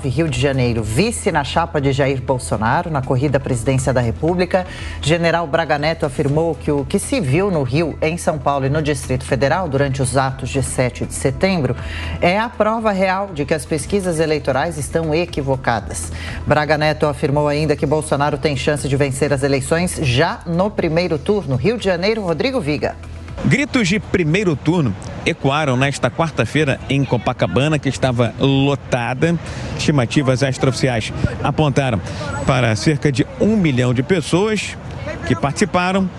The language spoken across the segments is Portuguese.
Rio de Janeiro, vice na chapa de Jair Bolsonaro na corrida à presidência da República. General Braga Neto afirmou que o que se viu no Rio, em São Paulo e no Distrito Federal durante os atos de 7 de setembro é a prova real de que as pesquisas eleitorais estão equivocadas. Braga Neto afirmou ainda que Bolsonaro tem chance de vencer as eleições já no primeiro turno. Rio de Janeiro, Rodrigo Viga. Gritos de primeiro turno ecoaram nesta quarta-feira em Copacabana, que estava lotada. Estimativas extraoficiais apontaram para cerca de 1 milhão de pessoas que participaram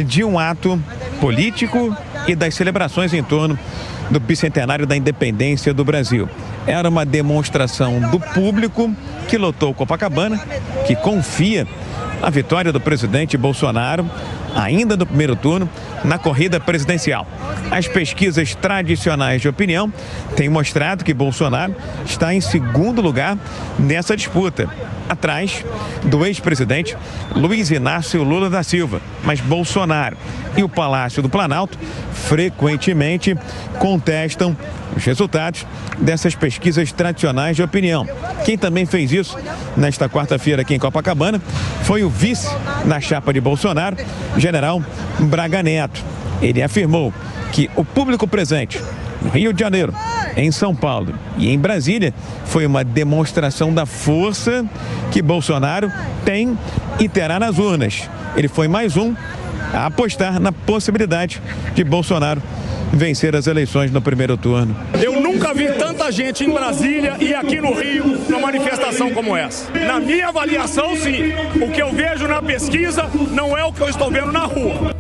de um ato político e das celebrações em torno do bicentenário da independência do Brasil. Era uma demonstração do público que lotou Copacabana, que confia na vitória do presidente Bolsonaro, ainda no primeiro turno, na corrida presidencial. As pesquisas tradicionais de opinião têm mostrado que Bolsonaro está em segundo lugar nessa disputa, atrás do ex-presidente Luiz Inácio Lula da Silva. Mas Bolsonaro e o Palácio do Planalto frequentemente contestam os resultados dessas pesquisas tradicionais de opinião. Quem também fez isso nesta quarta-feira aqui em Copacabana foi o vice na chapa de Bolsonaro, General Braga Neto. Ele afirmou que o público presente no Rio de Janeiro, em São Paulo e em Brasília foi uma demonstração da força que Bolsonaro tem e terá nas urnas. Ele foi mais um a apostar na possibilidade de Bolsonaro vencer as eleições no primeiro turno. Eu nunca vi tanta gente em Brasília e aqui no Rio numa manifestação como essa. Na minha avaliação, sim. O que eu vejo na pesquisa não é o que eu estou vendo na rua.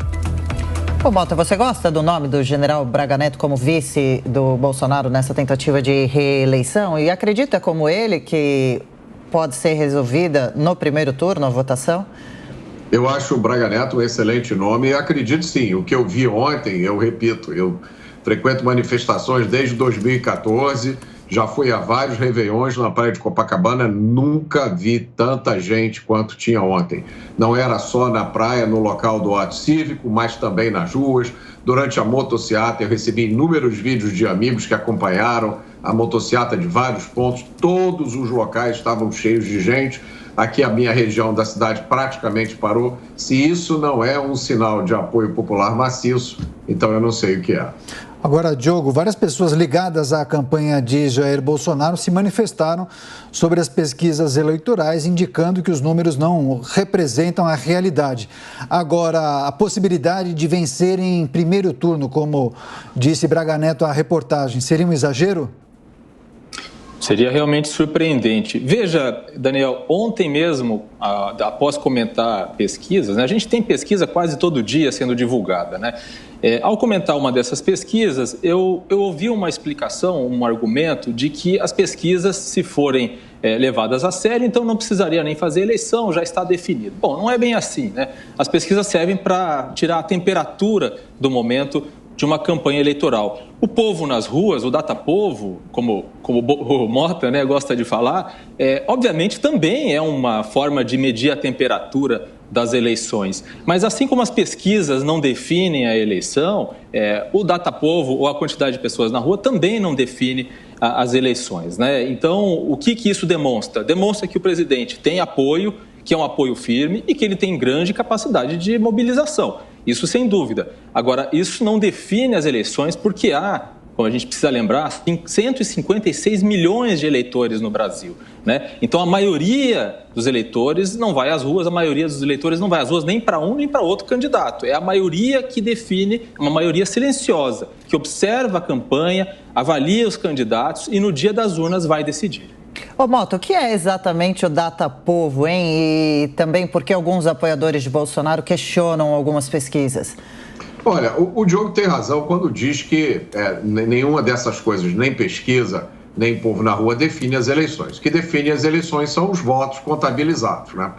Ô, Mota, você gosta do nome do general Braga Neto como vice do Bolsonaro nessa tentativa de reeleição? E acredita, como ele, que pode ser resolvida no primeiro turno a votação? Eu acho o Braga Neto um excelente nome e acredito sim. O que eu vi ontem, eu repito, eu frequento manifestações desde 2014, já fui a vários réveillões na praia de Copacabana, nunca vi tanta gente quanto tinha ontem. Não era só na praia, no local do ato cívico, mas também nas ruas. Durante a motociata, eu recebi inúmeros vídeos de amigos que acompanharam a motociata de vários pontos. Todos os locais estavam cheios de gente. Aqui a minha região da cidade praticamente parou. Se isso não é um sinal de apoio popular maciço, então eu não sei o que é. Agora, Diogo, várias pessoas ligadas à campanha de Jair Bolsonaro se manifestaram sobre as pesquisas eleitorais, indicando que os números não representam a realidade. Agora, a possibilidade de vencer em primeiro turno, como disse Braga Neto à reportagem, seria um exagero? Seria realmente surpreendente. Veja, Daniel, ontem mesmo, após comentar pesquisas, né, a gente tem pesquisa quase todo dia sendo divulgada, né? Ao comentar uma dessas pesquisas, eu ouvi uma explicação, um argumento de que as pesquisas, se forem levadas a sério, então não precisaria nem fazer eleição, já está definido. Bom, não é bem assim, né? As pesquisas servem para tirar a temperatura do momento de uma campanha eleitoral. O povo nas ruas, o datapovo, como o Mota, né, gosta de falar, obviamente também é uma forma de medir a temperatura das eleições. Mas assim como as pesquisas não definem a eleição, o datapovo ou a quantidade de pessoas na rua também não define as eleições, né? Então, o que isso demonstra? Demonstra que o presidente tem apoio, que é um apoio firme e que ele tem grande capacidade de mobilização. Isso sem dúvida. Agora, isso não define as eleições porque há, como a gente precisa lembrar, 156 milhões de eleitores no Brasil, né? Então, a maioria dos eleitores não vai às ruas, a maioria dos eleitores não vai às ruas nem para um nem para outro candidato. É a maioria que define, uma maioria silenciosa, que observa a campanha, avalia os candidatos e no dia das urnas vai decidir. Ô, Mota, o que é exatamente o datapovo, hein? E também porque alguns apoiadores de Bolsonaro questionam algumas pesquisas. Olha, o Diogo tem razão quando diz que nenhuma dessas coisas, nem pesquisa, nem povo na rua, define as eleições. O que define as eleições são os votos contabilizados, né?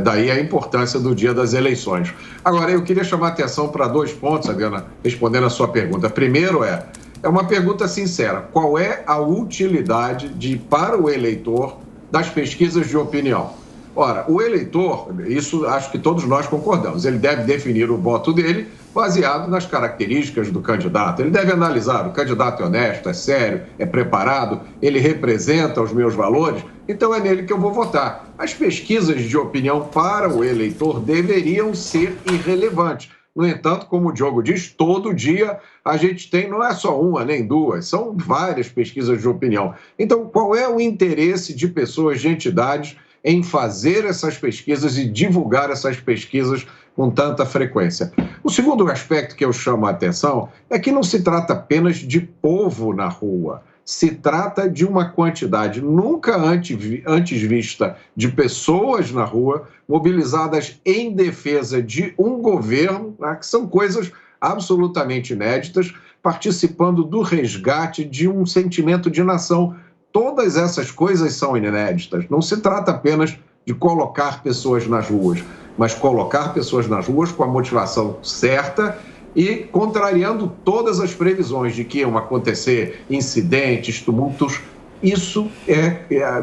Daí a importância do dia das eleições. Agora, eu queria chamar a atenção para 2 pontos, Adriana, respondendo a sua pergunta. Primeiro é uma pergunta sincera. Qual é a utilidade para o eleitor das pesquisas de opinião? Ora, o eleitor, isso acho que todos nós concordamos, ele deve definir o voto dele baseado nas características do candidato. Ele deve analisar, o candidato é honesto, é sério, é preparado, ele representa os meus valores, então é nele que eu vou votar. As pesquisas de opinião para o eleitor deveriam ser irrelevantes. No entanto, como o Diogo diz, todo dia a gente tem, não é só uma nem duas, são várias pesquisas de opinião. Então, qual é o interesse de pessoas, de entidades, em fazer essas pesquisas e divulgar essas pesquisas com tanta frequência? O segundo aspecto que eu chamo a atenção é que não se trata apenas de povo na rua, se trata de uma quantidade nunca antes vista de pessoas na rua mobilizadas em defesa de um governo, né, que são coisas absolutamente inéditas, participando do resgate de um sentimento de nação. Todas essas coisas são inéditas. Não se trata apenas de colocar pessoas nas ruas, mas colocar pessoas nas ruas com a motivação certa e contrariando todas as previsões de que iam acontecer incidentes, tumultos. Isso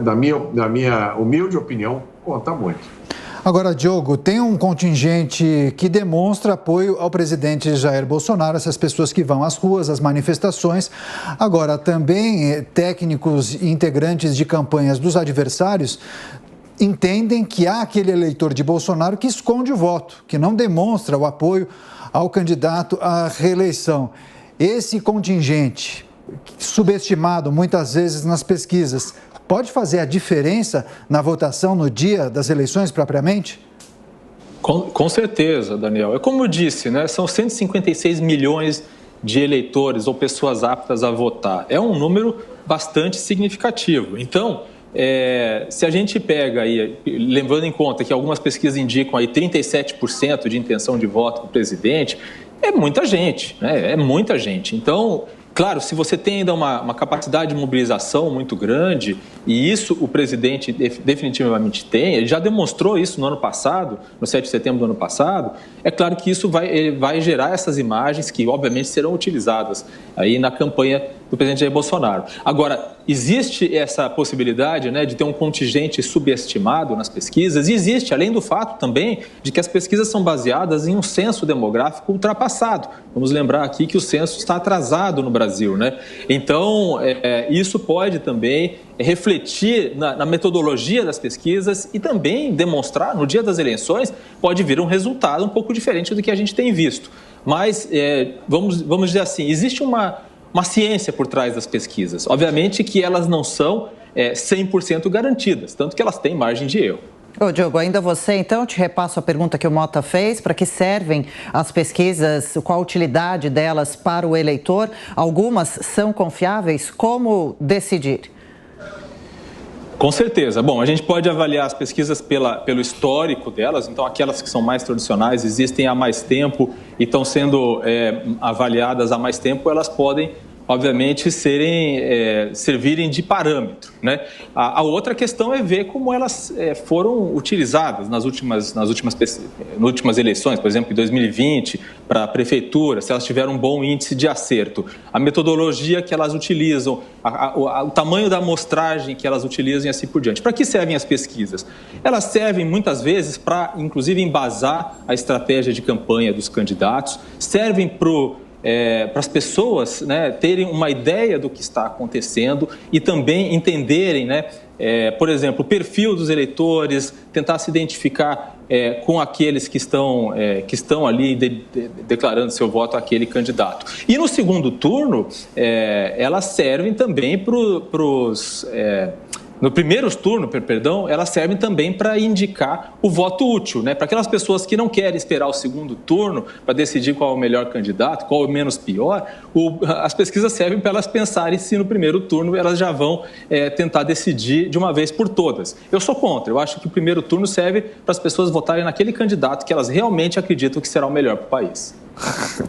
na minha humilde opinião, conta muito. Agora, Diogo, tem um contingente que demonstra apoio ao presidente Jair Bolsonaro, essas pessoas que vão às ruas, às manifestações. Agora, também técnicos e integrantes de campanhas dos adversários entendem que há aquele eleitor de Bolsonaro que esconde o voto, que não demonstra o apoio ao candidato à reeleição. Esse contingente, subestimado muitas vezes nas pesquisas, pode fazer a diferença na votação no dia das eleições propriamente? Com certeza, Daniel. É como eu disse, né? São 156 milhões de eleitores ou pessoas aptas a votar. É um número bastante significativo. Então, se a gente pega aí, levando em conta que algumas pesquisas indicam aí 37% de intenção de voto para o presidente, é muita gente, né? É muita gente. Então, claro, se você tem ainda uma capacidade de mobilização muito grande, e isso o presidente definitivamente tem, ele já demonstrou isso no ano passado, no 7 de setembro do ano passado, é claro que isso vai gerar essas imagens que, obviamente, serão utilizadas aí na campanha do presidente Jair Bolsonaro. Agora, existe essa possibilidade, né, de ter um contingente subestimado nas pesquisas, e existe, além do fato também de que as pesquisas são baseadas em um censo demográfico ultrapassado. Vamos lembrar aqui que o censo está atrasado no Brasil, né? Então, isso pode também refletir na metodologia das pesquisas e também demonstrar, no dia das eleições, pode vir um resultado um pouco diferente do que a gente tem visto. Mas, vamos dizer assim, existe uma ciência por trás das pesquisas. Obviamente que elas não são 100% garantidas, tanto que elas têm margem de erro. Ô, Diogo, ainda você, então, te repasso a pergunta que o Mota fez. Para que servem as pesquisas? Qual a utilidade delas para o eleitor? Algumas são confiáveis? Como decidir? Com certeza. Bom, a gente pode avaliar as pesquisas pelo histórico delas. Então, aquelas que são mais tradicionais, existem há mais tempo e estão sendo avaliadas há mais tempo, elas podem, obviamente, servirem de parâmetro, né? A outra questão é ver como elas foram utilizadas nas últimas eleições, por exemplo, em 2020, para a prefeitura, se elas tiveram um bom índice de acerto. A metodologia que elas utilizam, o tamanho da amostragem que elas utilizam e assim por diante. Para que servem as pesquisas? Elas servem muitas vezes para, inclusive, embasar a estratégia de campanha dos candidatos, servem para as pessoas, né, terem uma ideia do que está acontecendo e também entenderem, né, por exemplo, o perfil dos eleitores, tentar se identificar com aqueles que estão ali declarando seu voto àquele candidato. E no segundo turno, elas servem também no primeiro turno, elas servem também para indicar o voto útil, né? Para aquelas pessoas que não querem esperar o segundo turno para decidir qual é o melhor candidato, qual é o menos pior, as pesquisas servem para elas pensarem se no primeiro turno elas já vão tentar decidir de uma vez por todas. Eu sou contra, eu acho que o primeiro turno serve para as pessoas votarem naquele candidato que elas realmente acreditam que será o melhor para o país.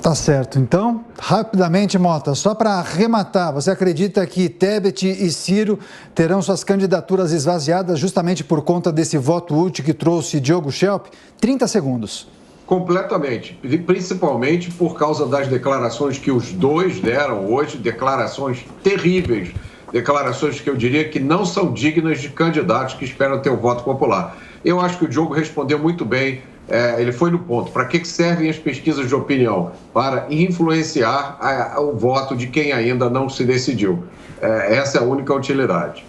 Tá certo. Então, rapidamente, Mota, só para arrematar, você acredita que Tebet e Ciro terão suas candidaturas esvaziadas justamente por conta desse voto útil que trouxe Diogo Schelp? 30 segundos. Completamente, principalmente por causa das declarações que os dois deram hoje, declarações terríveis, declarações que eu diria que não são dignas de candidatos que esperam ter o voto popular. Eu acho que o Diogo respondeu muito bem, ele foi no ponto. Para que servem as pesquisas de opinião? Para influenciar o voto de quem ainda não se decidiu. Essa é a única utilidade.